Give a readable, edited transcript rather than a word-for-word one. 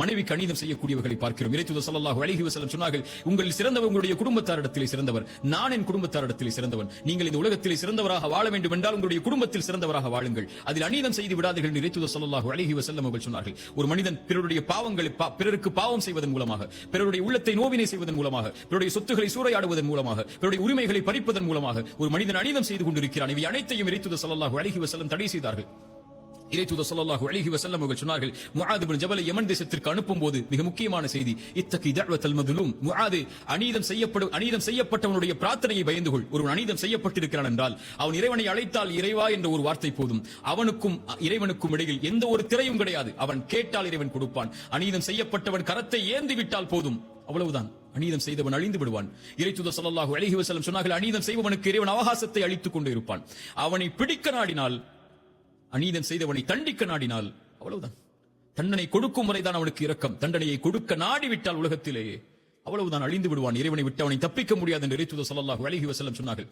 மனைவிக்கு அநீதம் செய்யக்கூடியவர்களை பார்க்கிறோம். இறைத்தூதர் ஸல்லல்லாஹு அலைஹி வஸல்லம் சொன்னார்கள், உங்களில் சிறந்தவர் உங்களுடைய குடும்பத்தாரிடத்திலே சிறந்தவர், நான் என் குடும்பத்தாரிடத்திலே சிறந்தவன். நீங்கள் இந்த உலகத்திலே சிறந்தவராக வாழ வேண்டும் என்றால் உங்களுடைய குடும்பத்தில் சிறந்தவராக வாழுங்கள், அதில் அநீதம் செய்து விடாதீர்கள் என்று இறைத்தூதர் ஸல்லல்லாஹு அலைஹி வஸல்லம் அவர்கள் சொன்னார்கள். ஒரு மனிதன் பிறருடைய பாவங்களை பிறருக்கு பாவம் செய்வதன் மூலமாக, பிறருடைய உள்ளத்தை நோவினை செய்வதன் மூலமாக, பிறருடைய சொத்துக்களை சூறையாடுவதன் மூலமாக, பிறருடைய உரிமைகளை பறிப்பதன் மூலமாக ஒரு மனிதன் அநீதம் செய்து கொண்டிருக்கிறான். இவை அனைத்தையும் இறைத்தூதர் ஸல்லல்லாஹு அலைஹி வஸல்லம் தடை செய்தார்கள். இறைத்தூதர் ஸல்லல்லாஹு அலைஹி வஸல்லம் அவர்கள் சொன்னார்கள், முஆத் இப்னு ஜபலை யமன் தேசத்திற்கு அனுப்பும்போது மிக முக்கியமான செய்தி, இத்தகி தஅவத்தல் மதுலூம். முஆத், அநீதம் செய்யப்பட்டவனுடைய பிரார்த்தனையை பயந்து கொள். ஒருவன் அநீதம் செய்யப்பட்டிருக்கிறான் என்றால் அவன் இறைவனை அழைத்தால் இறைவா என்ற ஒரு வார்த்தை போதும். அவனுக்கும் இறைவனுக்கும் இடையில் எந்த ஒரு திரையும் கிடையாது. அவன் கேட்டால் இறைவன் கொடுப்பான். அநீதம் செய்யப்பட்டவன் கரத்தை ஏந்தி விட்டால் போதும், அவ்வளவுதான். அநீதம் செய்தவன் அழிந்து விடுவான். இறைத்தூதர் ஸல்லல்லாஹு அலைஹி வஸல்லம் சொன்னார்கள், அநீதம் செய்பவனுக்கு இறைவன் அவகாசத்தை அளித்துக் கொண்டே இருப்பான். அவனை பிடிக்க நாடினால், அநீதம் செய்தவனை தண்டிக்க நாடினால் அவ்வளவுதான். தண்டனை கொடுக்கும் வரைதான் அவனுக்கு இரக்கம். தண்டனையை கொடுக்க நாடிவிட்டால் உலகத்திலேயே அவ்வளவுதான், அழிந்து விடுவான். இறைவனை விட்டு அவனை தப்பிக்க முடியாது என்று இறைத்தூதர் ஸல்லல்லாஹு அலைஹி வஸல்லம் சொன்னார்கள்.